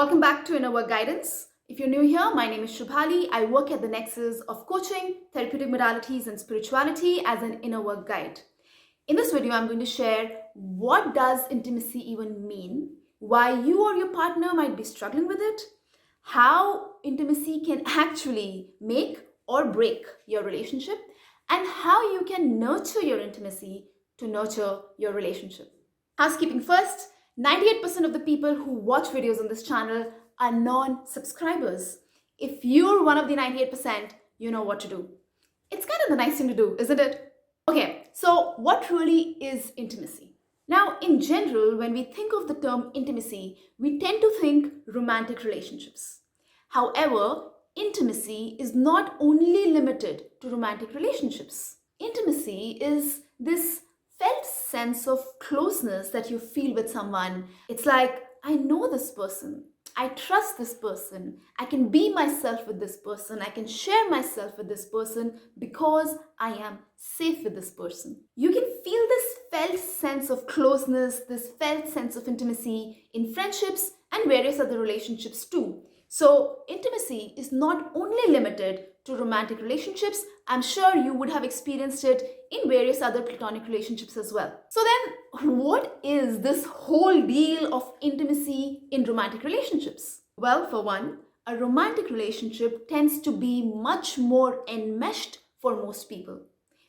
Welcome back to Inner Work Guidance. If you're new here, my name is Shubhali. I work at the nexus of coaching, therapeutic modalities, and spirituality as an inner work guide. In this video, I'm going to share what does intimacy even mean, why you or your partner might be struggling with it, how intimacy can actually make or break your relationship, and how you can nurture your intimacy to nurture your relationship. Housekeeping first, 98% of the people who watch videos on this channel are non-subscribers. If you're one of the 98%, you know what to do. It's kind of the nice thing to do, isn't it? Okay, so what really is intimacy? Now, in general, when we think of the term intimacy, we tend to think romantic relationships. However, intimacy is not only limited to romantic relationships. Intimacy is this felt sense of closeness that you feel with someone. It's like, I know this person. I trust this person. I can be myself with this person. I can share myself with this person because I am safe with this person. You can feel this felt sense of closeness, this felt sense of intimacy in friendships and various other relationships too. So intimacy is not only limited to romantic relationships. I'm sure you would have experienced it in various other platonic relationships as well. So then, what is this whole deal of intimacy in romantic relationships? Well, for one, a romantic relationship tends to be much more enmeshed for most people.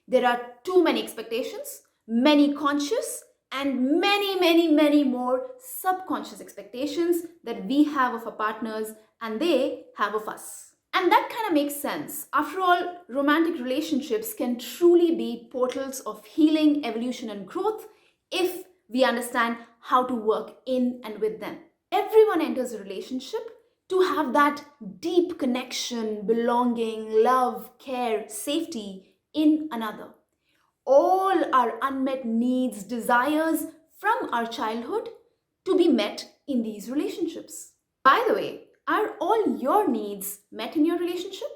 There are too many expectations, many conscious, and many more subconscious expectations that we have of our partners and they have of us. And that kind of makes sense. After all, romantic relationships can truly be portals of healing, evolution, and growth if we understand how to work in and with them. Everyone enters a relationship to have that deep connection, belonging, love, care, safety in another. All our unmet needs, desires from our childhood to be met in these relationships. By the way, are all your needs met in your relationship?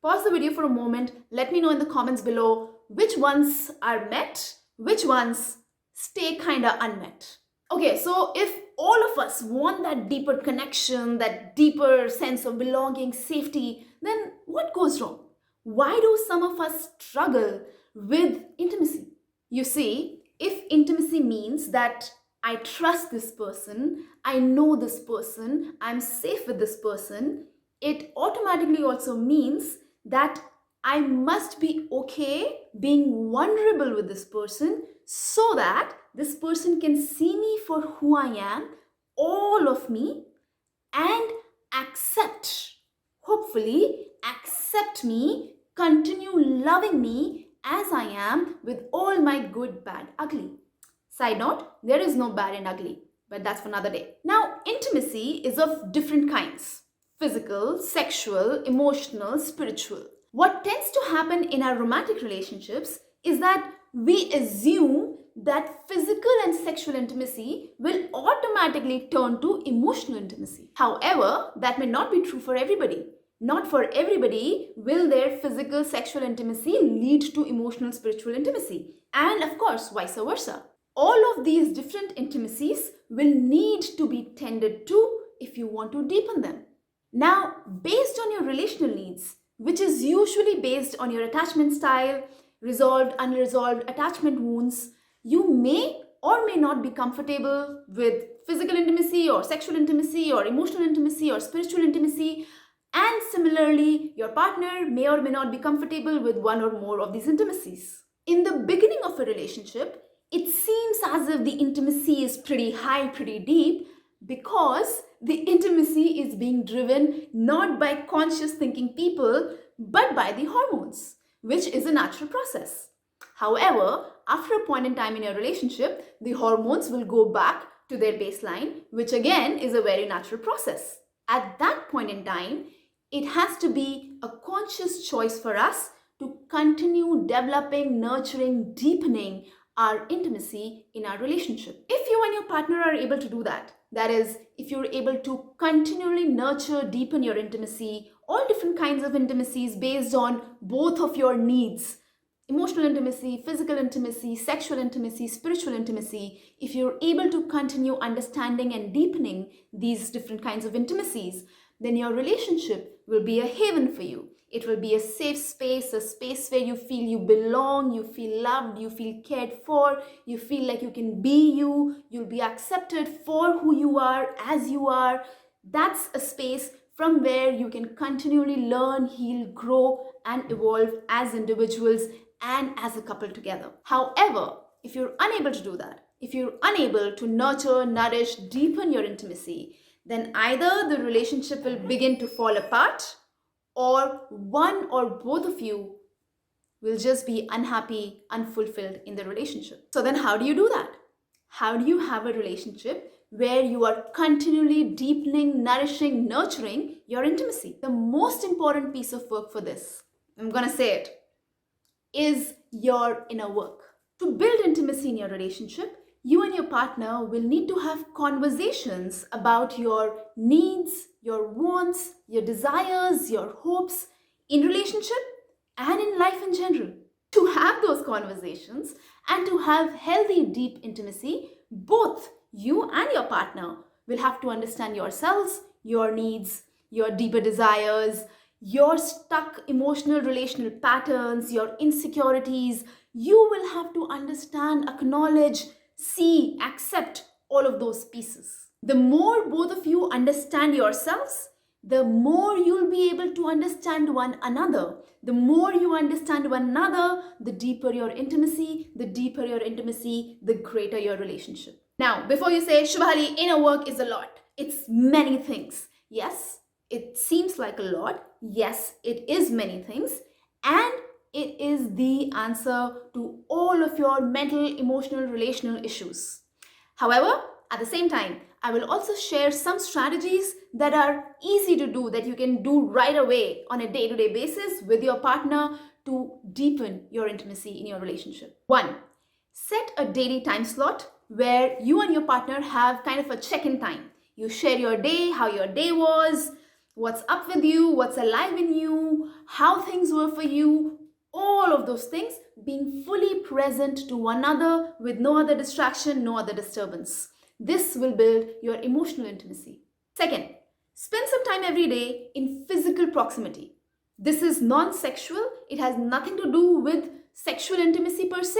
Pause the video for a moment. Let me know in the comments below which ones are met, which ones stay kinda unmet. Okay, so if all of us want that deeper connection, that deeper sense of belonging, safety, then what goes wrong? Why do some of us struggle with intimacy? You see, if intimacy means that I trust this person, I know this person, I'm safe with this person, it automatically also means that I must be okay being vulnerable with this person so that this person can see me for who I am, all of me, and hopefully accept me, continue loving me as I am with all my good, bad, ugly. Side note, there is no bad and ugly, but that's for another day. Now, intimacy is of different kinds: physical, sexual, emotional, spiritual. What tends to happen in our romantic relationships is that we assume that physical and sexual intimacy will automatically turn to emotional intimacy. However, that may not be true for everybody. Not for everybody will their physical sexual intimacy lead to emotional spiritual intimacy. And of course, vice versa. All of these different intimacies will need to be tended to if you want to deepen them. Now, based on your relational needs, which is usually based on your attachment style, resolved, unresolved attachment wounds, you may or may not be comfortable with physical intimacy or sexual intimacy or emotional intimacy or spiritual intimacy. And similarly, your partner may or may not be comfortable with one or more of these intimacies. In the beginning of a relationship, it seems as if the intimacy is pretty high, pretty deep, because the intimacy is being driven not by conscious thinking people, but by the hormones, which is a natural process. However, after a point in time in your relationship, the hormones will go back to their baseline, which again is a very natural process. At that point in time, it has to be a conscious choice for us to continue developing, nurturing, deepening our intimacy in our relationship. If you and your partner are able to do that, that is, if you're able to continually nurture, deepen your intimacy, all different kinds of intimacies based on both of your needs, emotional intimacy, physical intimacy, sexual intimacy, spiritual intimacy, if you're able to continue understanding and deepening these different kinds of intimacies, then your relationship will be a haven for you. It will be a safe space, a space where you feel you belong, you feel loved, you feel cared for, you feel like you can be you, you'll be accepted for who you are, as you are. That's a space from where you can continually learn, heal, grow, and evolve as individuals and as a couple together. However, if you're unable to do that, if you're unable to nurture, nourish, deepen your intimacy, then either the relationship will begin to fall apart, or one or both of you will just be unhappy, unfulfilled in the relationship. So then how do you do that? How do you have a relationship where you are continually deepening, nourishing, nurturing your intimacy? The most important piece of work for this, I'm going to say it, is your inner work. To build intimacy in your relationship, you and your partner will need to have conversations about your needs, your wants, your desires, your hopes in relationship and in life in general. To have those conversations and to have healthy, deep intimacy, both you and your partner will have to understand yourselves, your needs, your deeper desires, your stuck emotional relational patterns, your insecurities. You will have to understand, acknowledge, see, accept all of those pieces. The more both of you understand yourselves, the more you'll be able to understand one another. The more you understand one another, the deeper your intimacy, the greater your relationship. Now, before you say, Shubhali, inner work is a lot. It's many things. Yes, it seems like a lot. Yes, it is many things. And it is the answer to all of your mental, emotional, relational issues. However, at the same time, I will also share some strategies that are easy to do, that you can do right away on a day-to-day basis with your partner to deepen your intimacy in your relationship. 1. Set a daily time slot where you and your partner have kind of a check-in time. You share your day, how your day was, what's up with you, what's alive in you, how things were for you, all of those things, being fully present to one another with no other distraction, no other disturbance. This will build your emotional intimacy. 2nd, spend some time every day in physical proximity. This is non-sexual. It has nothing to do with sexual intimacy per se.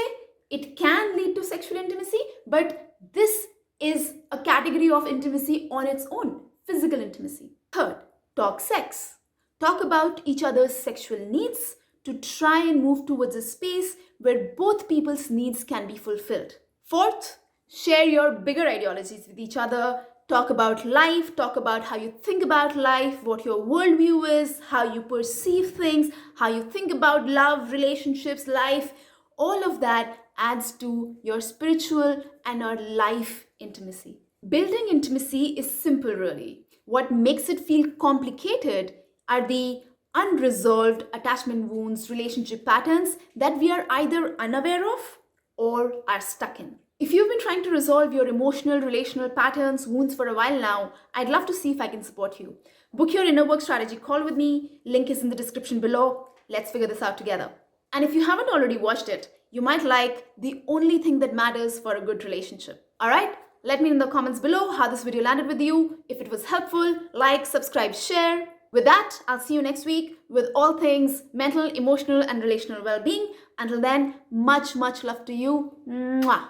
It can lead to sexual intimacy, but this is a category of intimacy on its own, physical intimacy. 3rd, talk sex. Talk about each other's sexual needs to try and move towards a space where both people's needs can be fulfilled. 4th, share your bigger ideologies with each other. Talk about life, talk about how you think about life, what your worldview is, how you perceive things, how you think about love, relationships, life. All of that adds to your spiritual and your life intimacy. Building intimacy is simple, really. What makes it feel complicated are the unresolved attachment wounds, relationship patterns that we are either unaware of or are stuck in. If you've been trying to resolve your emotional, relational patterns, wounds for a while now, I'd love to see if I can support you. Book your inner work strategy call with me. Link is in the description below. Let's figure this out together. And if you haven't already watched it, you might like The Only Thing That Matters for a Good Relationship. All right? Let me know in the comments below how this video landed with you. If it was helpful, like, subscribe, share. With that, I'll see you next week with all things mental, emotional, and relational well-being. Until then, much, much love to you. Mwah.